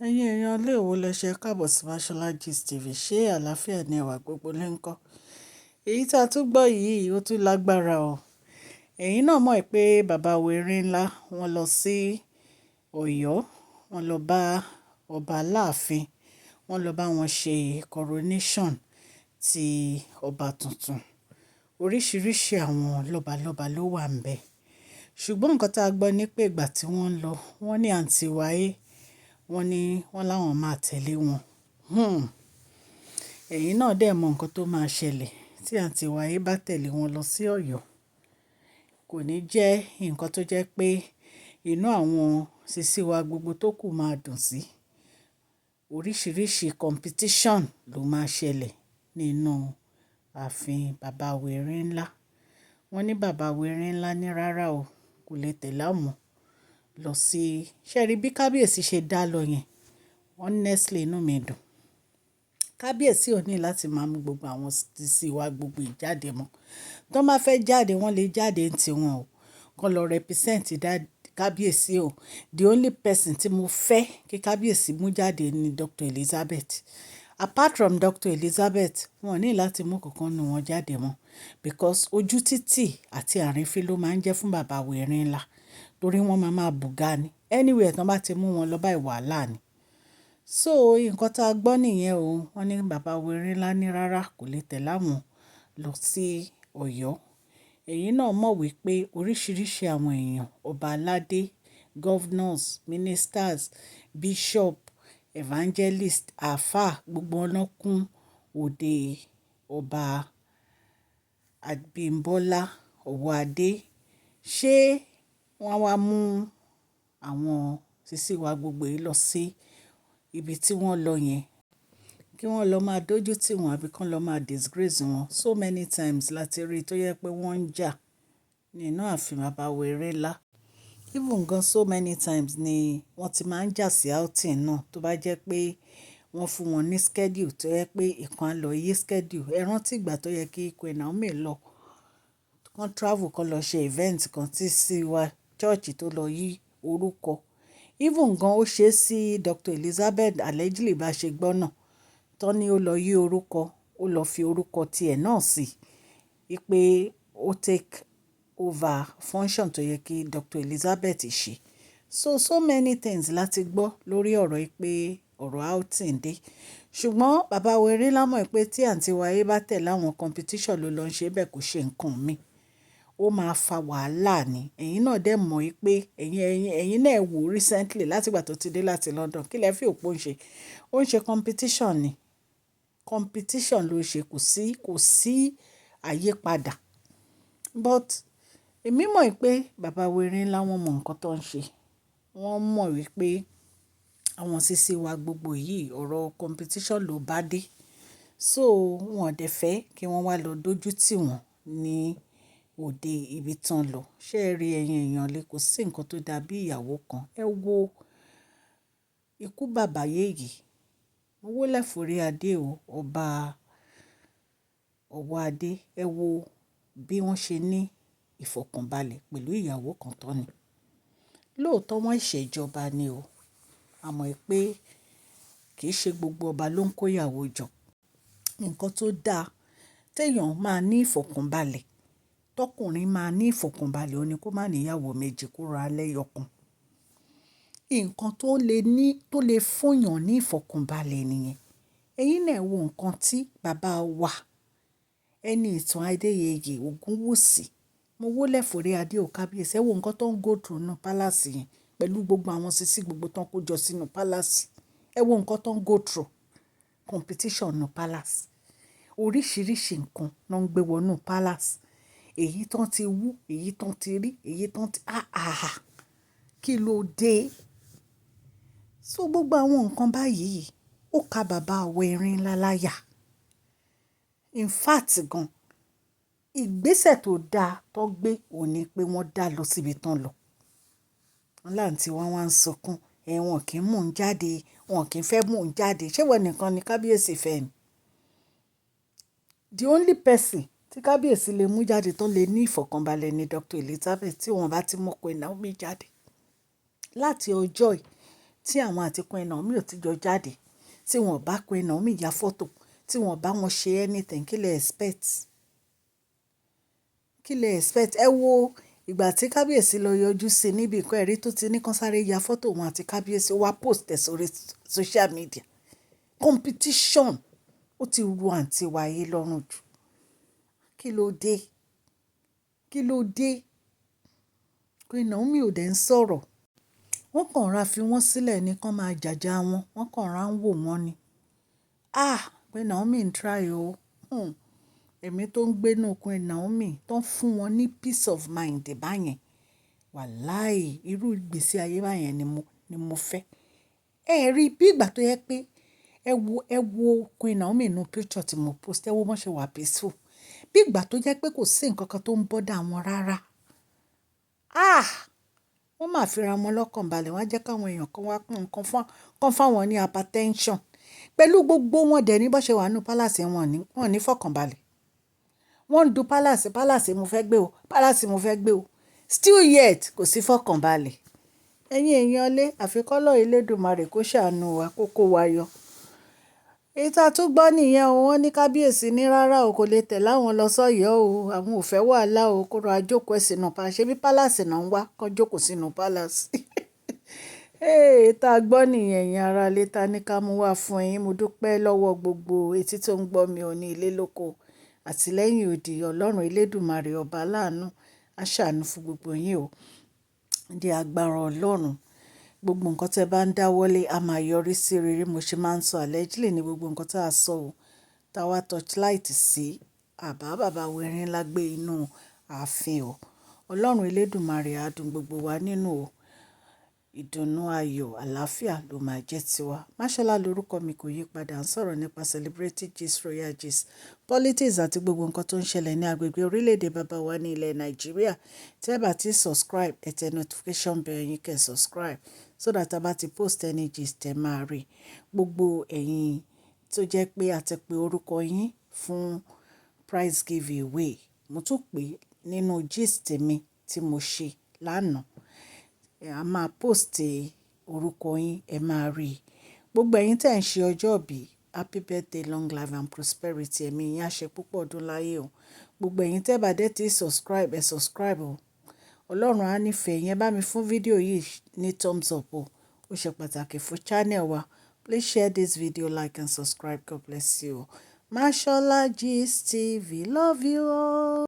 Ẹ̀yin èèyàn ilé wo lẹ ṣe káàbọ̀ sí Mashola Gist TV, ṣé àlàáfíà ni ẹwà gbogbo lè ń kọ́? Èyí tá a tún gbọ́ yìí ó tún lágbára o. Ẹ̀yin náà mọ̀ pé bàbá wèrè ńlá wọ́n lọ sí Ọ̀yọ́, wọ́n lọ bá ọba Aláàfin, wọ́n lọ bá wọn ṣe coronation ti ọba tuntun. Oríṣiríṣi àwọn lọ́balọ́ba ló wà ńbẹ̀. Ṣùgbọ́n nǹkan tá a gbọ́ ní pé ìgbà tí wọ́n ń lọ, wọ́n ní àǹtí wáyé, wọ́n ní wọ́n láwọn máa tẹ̀lé wọn. Ẹ̀yin náà dẹ̀ mọ nǹkan tó máa ṣẹlẹ̀ tí àǹtí wáyé bá tẹ̀lé wọn lọ sí Ọ̀yọ́. Kò ní jẹ́ nǹkan tó jẹ́ pé inú àwọn sisi wa gbogbo tó kù máa dùn sí. Oríṣiríṣi competition ló máa ṣẹlẹ̀ nínú ààfin bàbá wèrè ńlá. Wọ́n ní bàbá wèrè ńlá ní rárá o, kò lè tẹ̀lé àwọn lọ sí. Ṣé ẹ rí bí kábíyèsí ṣe dá lọ yẹn? Honestly inú mi dùn. Kábíyèsí ò ní láti máa mú gbogbo àwọn sisi wa gbogbo ìjáde mọ́. Tó bá fẹ́ jáde wọ́n lè jáde ní tiwọn o. Kọ́ lọ represent kábíyèsí o. The only person tí mo fẹ́ kí kábíyèsí mú jáde ni Dr. Elizabeth. Apart from Dr. Elizabeth, wọn ò ní láti mú kankan nínú wọn jáde mọ́. Because ojú títì àti àrífín ló máa ń jẹ́ fún bàbá wèrè ńlá. Torí wọ́n máa bùgá ni. Anywhere tán bá ti mú wọn lọ báyìí wàhálà ni. So nǹkan tá a gbọ́ nìyẹn o. Wọ́n ní bàbá wèrè ńlá ní rárá kò lè tẹ̀lé àwọn lọ sí Ọ̀yọ́. Ẹ̀yin náà mọ̀ wípé oríṣiríṣi àwọn èèyàn, ọba aládé, governors, ministers, bishop, evangelist, àfáà, gbogbo wọn ló kún òde ọba Abímbọ́lá Ọwọ́adé. Ṣé wọ́n wá mú àwọn sisi wa gbogbo yìí lọ sí ibi tí wọ́n lọ yẹn kí wọ́n lọ máa dójú tì wọ́n àbí kán lọ máa disgrace wọn? So many times láti rí i tó yẹ pé wọ́n ń jà nínú ààfin bàbá wèrè ńlá. Even gan so many times ni wọ́n ti máa ń jà sí outing náà tó bá jẹ́ pé wọ́n fún wọn ní schedule tó yẹ pé ìkan á lọ yí schedule. Ẹ rántí ìgbà tó yẹ kí Queen Naomi lọ, kán travel kán lọ ṣe event kan tí sí wa church tó lọ yí orúkọ. Even gan ó ṣe sí Dr. Elizabeth allegedly bá ṣe gbọ́ náà. Tán ni ó lọ yí orúkọ, ó lọ fi orúkọ tiẹ̀ náà sí. Wípé ó take over function tó yẹ kí Dr. Elizabeth ṣe. So many things láti gbọ́ lórí ọ̀rọ̀ yìí pé ọ̀rọ̀ outing dé. Ṣùgbọ́n bàbá wèrè ńlá mọ̀ pé tí àǹtí wáyé bá tẹ̀lé àwọn competition ló lọ ń ṣe bẹ́ẹ̀ kò ṣe nǹkan mi. Ó máa fa wàhálà ni. Ẹ̀yin náà dẹ̀ mọ̀ wípé ẹ̀yin náà wò recently láti ìgbà tó ti dé láti London. Kí lẹ fi òpó ń ṣe? Ó ń ṣe competition ni. Competition ló ṣe, kò sí àyípadà. But èmi mọ̀ wípé bàbá wèrè ńlá wọ́n mọ nǹkan tó ń ṣe. Wọ́n mọ̀ wípé àwọn sisi wa gbogbo yìí ọ̀rọ̀ competition ló bá dé. So wọn ò dẹ̀ fẹ́ kí wọ́n wá lọ dójú tì wọ́n ní òde ibi tán lọ. Ṣé ẹ rí ẹ̀yin èèyàn lé kò sí nǹkan tó dàbí ìyàwó kan. Ẹ wo ikú bàbá yèyé. Mo wólẹ̀ forí adé o, ọba Ọwọ́adé. Ẹ wo bí wọ́n ṣe ní ìfọ̀kànbalẹ̀ pẹ̀lú ìyàwó kan tán ni. Lóòótọ́ wọ́n ìṣèjọba ni o. A mọ̀ pé kì í ṣe gbogbo ọba ló ń kó ìyàwó jọ. Nǹkan tó dáa téèyàn máa ní ìfọ̀kànbalẹ̀, tọkùnrin máa ní ìfọ̀kànbalẹ̀ ó ní kó má ní ìyàwó méjì kó ra lẹ́yọ kan. Nǹkan tó lè fún yàn ní ìfọ̀kànbalẹ̀ nìyẹn. Ẹ̀yin náà wo nǹkan tí bàbá wa ẹni ìtàn Adéyẹyè Ògúnwùsì. Mo wólẹ̀ forí adé o kábíyèsí. Ẹ wo nǹkan tó ń go through nínú palace yẹn pẹ̀lú gbogbo àwọn sisi gbogbo tán kó jọ sínú palace. Ẹ wo nǹkan tó ń go through competition nínú palace. Oríṣiríṣi nǹkan ló ń gbé wọnú palace. Èyí tán ti wú, èyí tán ti rí, èyí tán ti kí ló dé? So gbogbo àwọn nǹkan báyìí ó ka bàbá wèrè ńlá láyà. In fact gan, ìgbésẹ̀ tó dáa tó gbé òun ni pé wọ́n dá lọ síbi tán lọ. Wọ́n láǹtí wọ́n wá ń sọkún. Wọn kì í mú un jáde, wọn kì í fẹ́ mú un jáde. Ṣé wọ́n nìkan ni kábíyèsí fẹ́ ni? The only person tí kábíyèsí lè mú jáde tó lè ní ìfọ̀kànbalẹ̀ ni Dr. Elizabeth tí wọ́n bá ti mú Queen Naomi jáde. Láti ọjọ́ yìí tí àwọn àti Queen Naomi ò ti jọ jáde, tí wọ́n bá Queen Naomi ya fọ́tò, tí wọ́n bá wọn ṣe anything, kí lẹ expect? Kí lẹ expect? Ẹ wo ìgbà tí kábíyèsí lọ yọjú sí i níbi ìkọ́ ẹ̀rí tó ti ní kán sáré ya fọ́tò wọn àti kábíyèsí, ó wá post ẹ̀ sórí social media. Competition ó ti ru àǹtí wa yìí lọ́rùn jù. Kí ló dé? Kí ló dé? Queen Naomi ò dẹ̀ ń sọ̀rọ̀. Wọ́n kàn ra fi wọ́n sílẹ̀ ní kán máa jàjà wọn. Wọ́n kàn ra ń wò wọ́n ni. Queen Naomi ń try o. Èmi tó ń gbénú Queen Naomi tó ń fún wọn ní peace of mind báyẹn. Wàláì, irú ìgbésí ayé báyẹn ni mo fẹ́. Ẹ rí bí ìgbà tó yẹ pé ẹ wo Queen Naomi nínú picture tí mo post, ẹ wo bọ́n ṣe wà peaceful. Bí ìgbà tó jẹ́ pé kò sí nǹkan kan tó ń bọ́dà wọn rárá. Wọ́n máa fi ra wọn lọ́kàn balẹ̀, wọ́n á jẹ́ káwọn èèyàn kan wá pọ́n nǹkan kan fáwọn ní hypertension. Pẹ̀lú gbogbo wọn dẹ̀ ní bó ṣe wà nínú palace wọn ní fọkànbalẹ̀. Wọ́n ń du palace mo fẹ́ gbé o, palace mo fẹ́ gbé o. Still yet kò sí fọkànbalẹ̀. Ẹ̀yin èèyàn lé àfikọ́lọ́ Elédùmarè kó ṣàánú wa, kó kó wa yọ. Èyí tá a tún gbọ́ nìyẹn o, wọ́n ní kábíyèsí ní rárá o, kò lè tẹ̀lé àwọn lọ sọ́yọ́ o, àwọn ò fẹ́ wàhálà o, kó ra jókòó sínú palace. Ṣé bí palace náà ń wá kán jókòó sínú palace? Tá a gbọ́ nìyẹn, ẹ̀yin ará ilé, ta ní ká mú wá fún yín. Mo dúpẹ́ lọ́wọ́ gbogbo etí tó ń gbọ́ mi ò ní ilé lóko àtìlẹ́yìn òdì. Ọlọ́run Elédùmarè ọba láàánú á ṣàánú fún gbogbo yín o. Di agbára Ọlọ́run. Gbogbo nǹkan tẹ́ bá ń dáwọ́lé a máa yọrí sí rere. Mo ṣe máa ń sọ allegedly ní gbogbo nǹkan tá a sọ o. Tá wa torchlight sí bàbá wẹ̀rin lágbé inú ààfin o. Ọlọ́run Elédùmarè á dùn gbogbo wa nínú o. Ìdùnnú ayọ̀ àlàáfíà ló máa jẹ́ tiwa. Máṣọ́lá lórúkọ mi, kò yí padà. ń sọ̀rọ̀ nípa celebrity gist, royal gist, politics àti gbogbo nǹkan tó ń ṣẹlẹ̀ ní agbègbè orílẹ̀-èdè bàbá wa ní ilẹ̀ Nàìjíríà. Tẹ́ bá ti subscribe, ẹ tẹ notification bell yín kẹ́ subscribe so that a bá ti post any gist ẹ máa rí. Gbogbo ẹ̀yin tó jẹ́ pé a ti pe orúkọ yín fún prize giveaway, mo tún pè nínú gist mi tí mo ṣe lánàá. A máa post orúkọ yín, ẹ máa rí. Gbogbo ẹ̀yin tẹ́ ń ṣe ọjọ́ ìbí, happy birthday, long life and prosperity. Ẹ̀mí yín á ṣe púpọ̀ ọdún láyé o. Gbogbo ẹ̀yin tẹ́ bá dé tí subscribe, ẹ subscribe o. Ọlọ́run á nífẹ̀ẹ́ yín. Bá mi fún fídíò yìí ní thumbs up o. Ó ṣe pàtàkì fún channel wa. Please share this video, like and subscribe. God bless you. Mashola Gist TV. Love you all.